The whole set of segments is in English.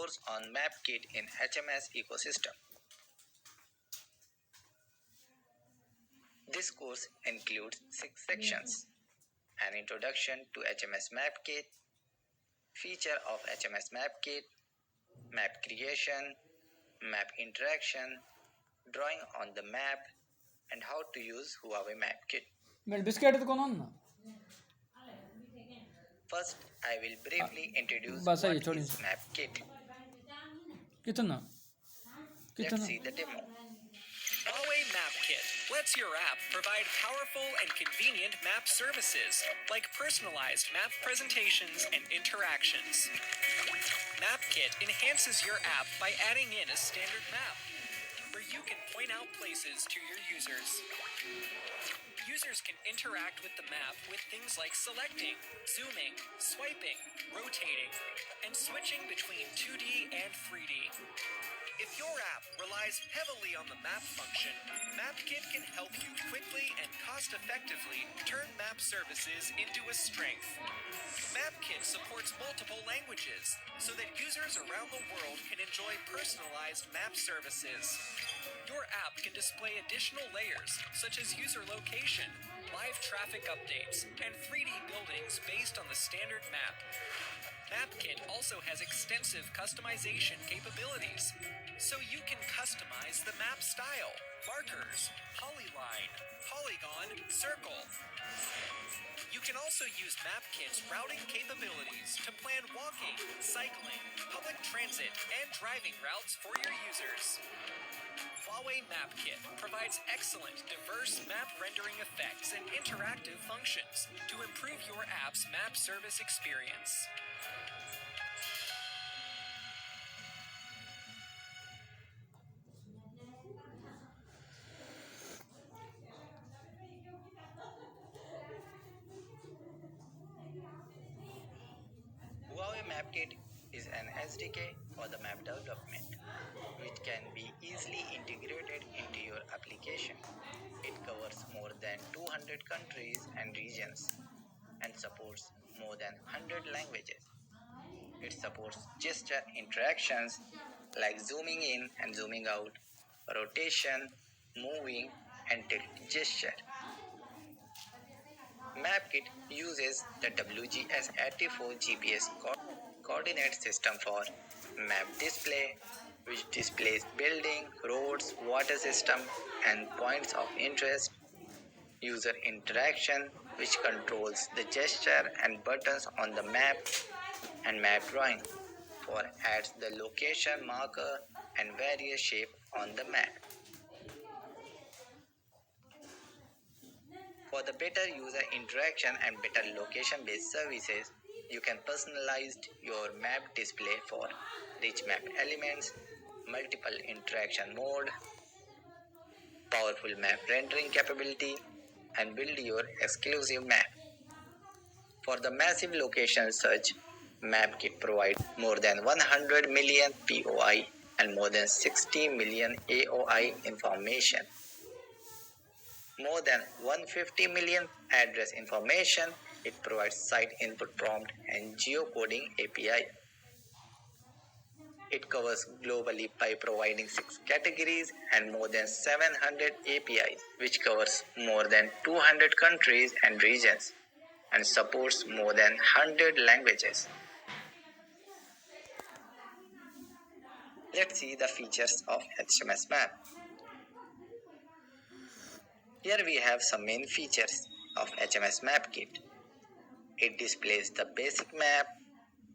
course on MapKit in HMS ecosystem. This course includes 6 sections: an introduction to HMS MapKit, feature of HMS MapKit, map creation, map interaction, drawing on the map, and how to use Huawei MapKit. First, I will briefly introduce what is MapKit. Let's see the demo. Huawei MapKit lets your app provide powerful and convenient map services, like personalized map presentations and interactions. MapKit enhances your app by adding in a standard map, where you can point out places to your users. Users can interact with the map with things like selecting, zooming, swiping, rotating, and switching between 2D and 3D. If your app relies heavily on the map function, MapKit can help you quickly and cost-effectively turn map services into a strength. MapKit supports multiple languages, so that users around the world can enjoy personalized map services. Your app can display additional layers, such as user location, live traffic updates, and 3D buildings based on the standard map. MapKit also has extensive customization capabilities, so you can customize the map style, markers, polyline, polygon, circle. You can also use MapKit's routing capabilities to plan walking, cycling, public transit, and driving routes for your users. Huawei MapKit provides excellent, diverse map rendering effects and interactive functions to improve your app's map service experience. Huawei MapKit is an SDK for the map development, which can be easily integrated into your application. It covers more than 200 countries and regions and supports more than 100 languages. It supports gesture interactions like zooming in and zooming out, rotation, moving, and tilt gesture. MapKit uses the WGS84 GPS coordinate system for map display, which displays building, roads, water system, and points of interest. User interaction, which controls the gesture and buttons on the map, and map drawing, for adds the location marker and various shape on the map. For the better user interaction and better location-based services, you can personalize your map display for rich map elements, multiple interaction mode, powerful map rendering capability, and build your exclusive map. For the massive location search, MapKit provides more than 100 million POI and more than 60 million AOI information. More than 150 million address information. It provides site input prompt and geocoding API. It covers globally by providing 6 categories and more than 700 APIs, which covers more than 200 countries and regions, and supports more than 100 languages. Let's see the features of HMS Map. Here we have some main features of HMS MapKit. It displays the basic map,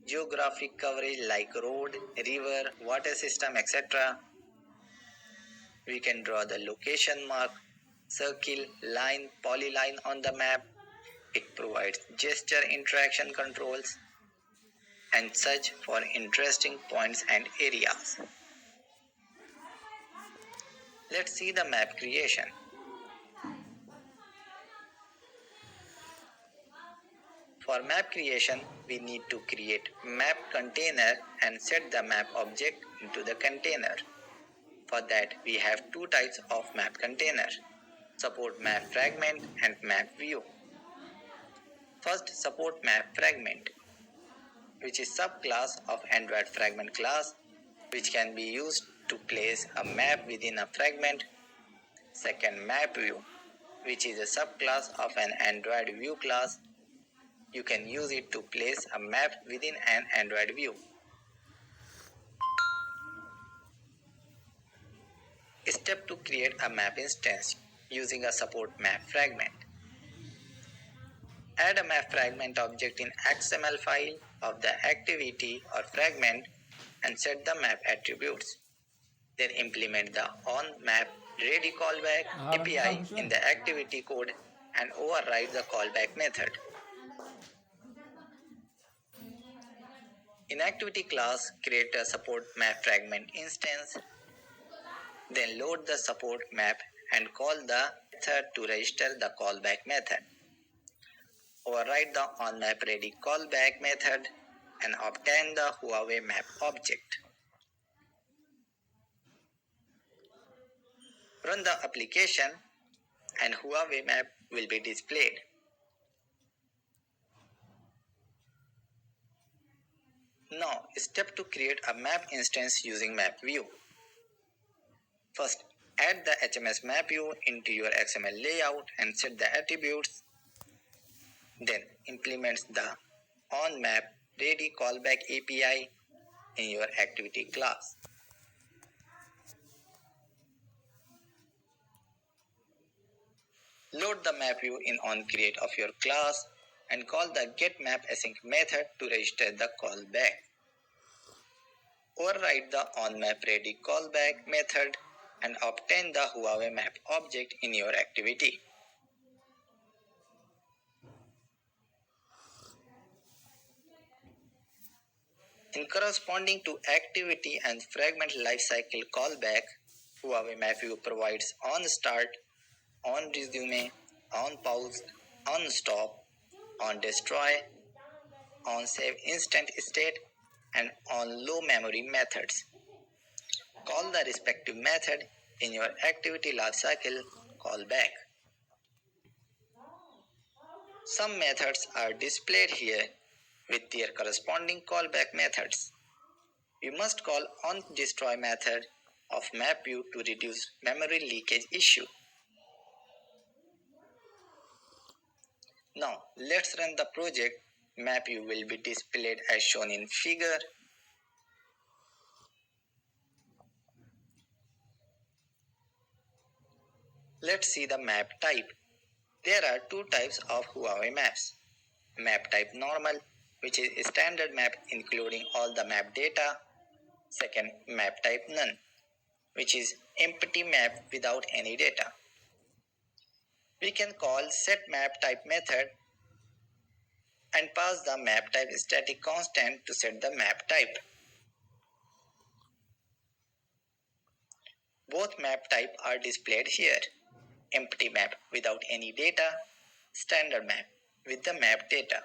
geographic coverage like road, river, water system, etc. We can draw the location mark, circle, line, polyline on the map. It provides gesture interaction controls and search for interesting points and areas. Let's see the map creation. For map creation, we need to create map container and set the map object into the container. For that, we have 2 types of map container: support map fragment and map view. First, support map fragment, which is subclass of Android fragment class which can be used to place a map within a fragment. Second, map view, which is a subclass of an Android view class. You can use it to place a map within an Android view. Step to create a map instance using a support map fragment. Add a map fragment object in XML file of the activity or fragment and set the map attributes. Then implement the onMapReady callback API in the activity code and override the callback method. In activity class, create a support map fragment instance. Then load the support map and call the method to register the callback method. Override the onMapReady callback method and obtain the Huawei map object. Run the application and Huawei map will be displayed. Now, step to create a map instance using map view. First, add the HMS map view into your XML layout and set the attributes. Then, implement the onMapReady callback API in your activity class. Load the map view in onCreate of your class and call the getMapAsync method to register the callback. Override the onMapReady callback method and obtain the Huawei map object in your activity. In corresponding to activity and fragment lifecycle callback, Huawei map view provides onStart, onResume, onPause, onStop, onDestroy, onSave instant state, and onLowMemory methods. Call the respective method in your activity lifecycle callback. Some methods are displayed here with their corresponding callback methods. You must call onDestroy method of MapView to reduce memory leakage issue. Now, let's run the project. MapView will be displayed as shown in figure. Let's see the map type. There are two types of Huawei maps. Map type normal, which is a standard map including all the map data. Second, map type none, which is empty map without any data. We can call setMapType method and pass the map type static constant to set the map type. Both map type are displayed here. Empty map without any data, standard map with the map data.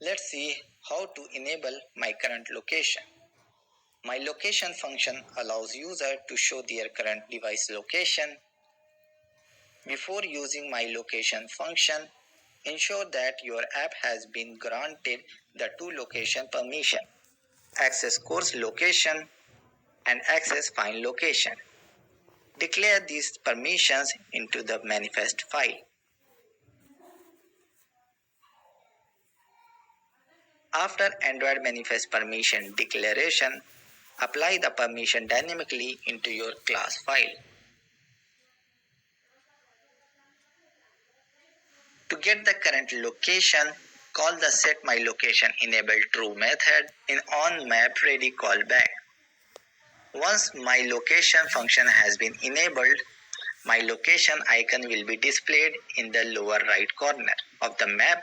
Let's see how to enable my current location. My location function allows user to show their current device location. Before using my location function, ensure that your app has been granted the two location permission: access course location and access find location. Declare these permissions into the manifest file. After Android manifest permission declaration, apply the permission dynamically into your class file. To get the current location, call the setMyLocationEnabledTrue method in onMapReady callback. Once myLocation function has been enabled, my location icon will be displayed in the lower right corner of the map,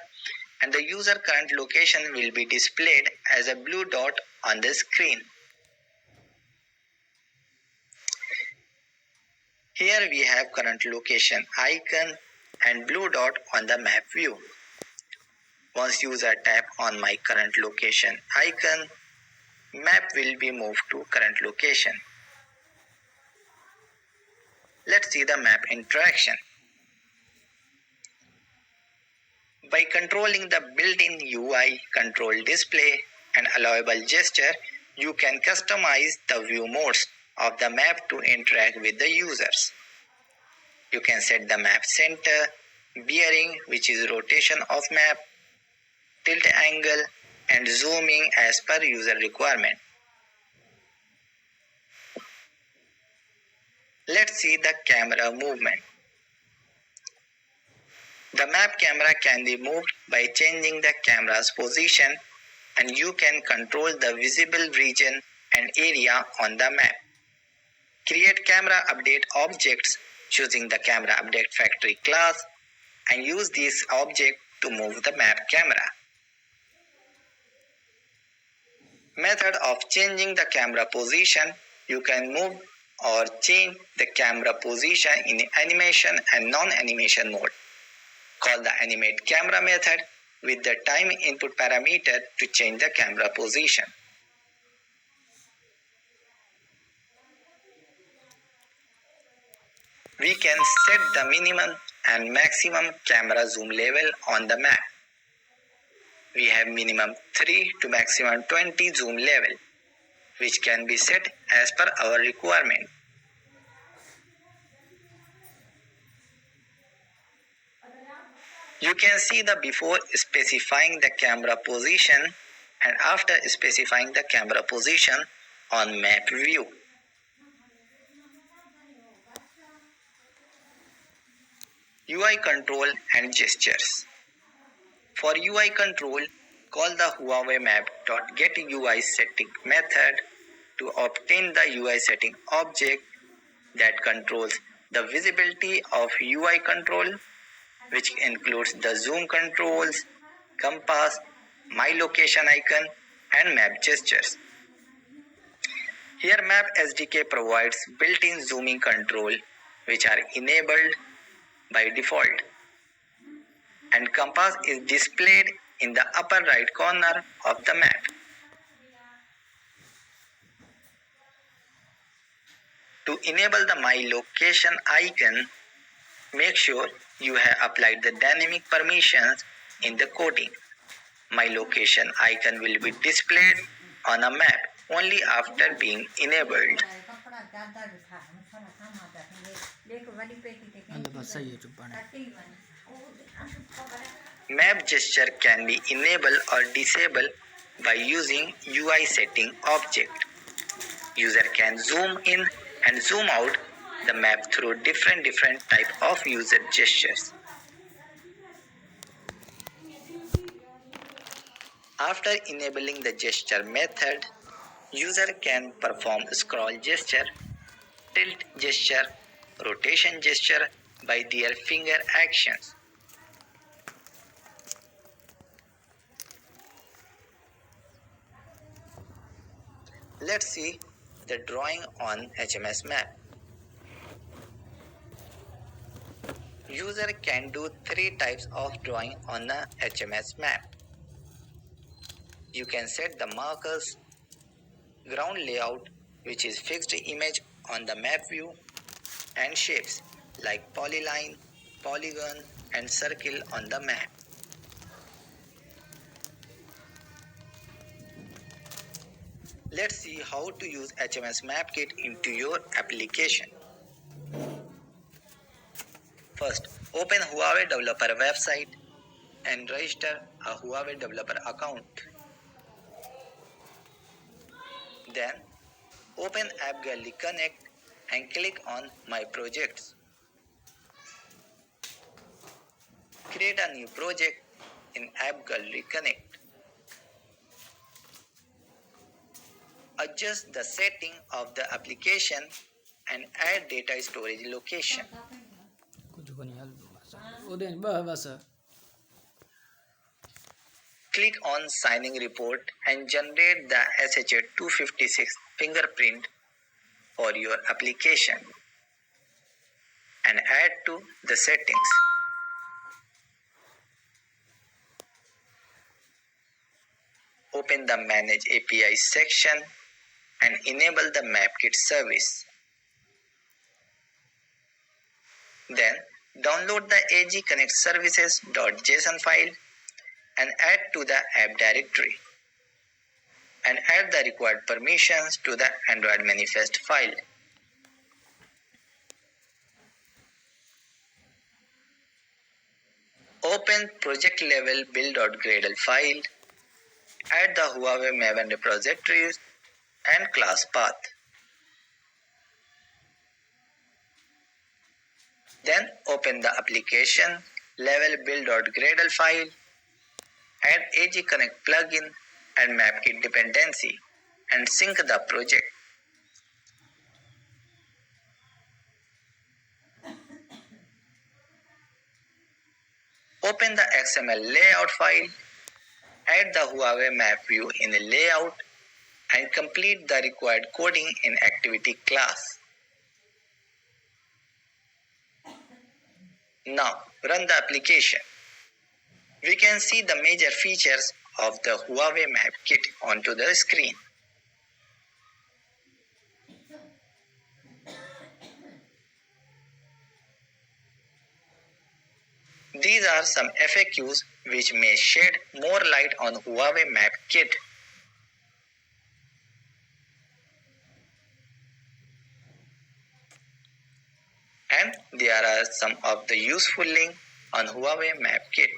and the user current location will be displayed as a blue dot on the screen. Here we have current location icon and blue dot on the map view. Once user tap on my current location icon, map will be moved to current location. Let's see the map interaction. By controlling the built-in UI control display and allowable gesture, you can customize the view modes of the map to interact with the users. You can set the map center, bearing, which is rotation of map, tilt angle, and zooming as per user requirement. Let's see the camera movement. The map camera can be moved by changing the camera's position, and you can control the visible region and area on the map. Create camera update objects choosing the camera update factory class and use this object to move the map camera. Method of changing the camera position. You can move or change the camera position in animation and non-animation mode. Call the animate camera method with the time input parameter to change the camera position. We can set the minimum and maximum camera zoom level on the map. We have minimum 3 to maximum 20 zoom level, which can be set as per our requirement. You can see the before specifying the camera position and after specifying the camera position on map view. UI control and gestures. For UI control, call the Huawei map.getUI setting method to obtain the UI setting object that controls the visibility of UI control, which includes the zoom controls, compass, my location icon, and map gestures. Here Map SDK provides built-in zooming control, which are enabled by default, and compass is displayed in the upper right corner of the map. To enable the My Location icon, make sure you have applied the dynamic permissions in the coding. My Location icon will be displayed on a map only after being enabled. Map gesture can be enabled or disabled by using UI setting object. User can zoom in and zoom out the map through different type of user gestures. After enabling the gesture method, user can perform scroll gesture, tilt gesture, rotation gesture by their finger actions. Let's see the drawing on HMS map. User can do 3 types of drawing on the HMS map. You can set the markers, ground layout, which is fixed image on the map view, and shapes like polyline, polygon, and circle on the map. Let's see how to use HMS Map Kit into your application. First, open Huawei developer website and register a Huawei developer account. Then, open App Gallery Connect and click on My Projects. Create a new project in App Gallery Connect. Adjust the setting of the application and add data storage location. Click on Signing Report and generate the SHA-256 fingerprint for your application and add to the settings. Open the Manage API section and enable the MapKit service. Then Download the AG Connect services.json file and add to the app directory. And add the required permissions to the Android manifest file. Open project level build.gradle file. Add the Huawei Maven repositories and class path. Then open the application level build.gradle file. Add AG Connect plugin and MapKit dependency and sync the project. Open the XML layout file. Add the Huawei map view in the layout and complete the required coding in activity class. Now run the application. We can see the major features of the Huawei Map Kit onto the screen. These are some FAQs which may shed more light on Huawei Map Kit. And there are some of the useful links on Huawei Map Kit.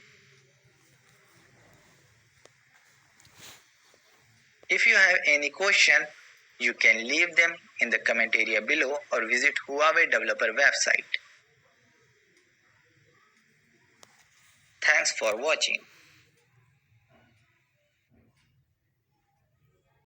If you have any question, you can leave them in the comment area below or visit Huawei developer website. Thanks for watching.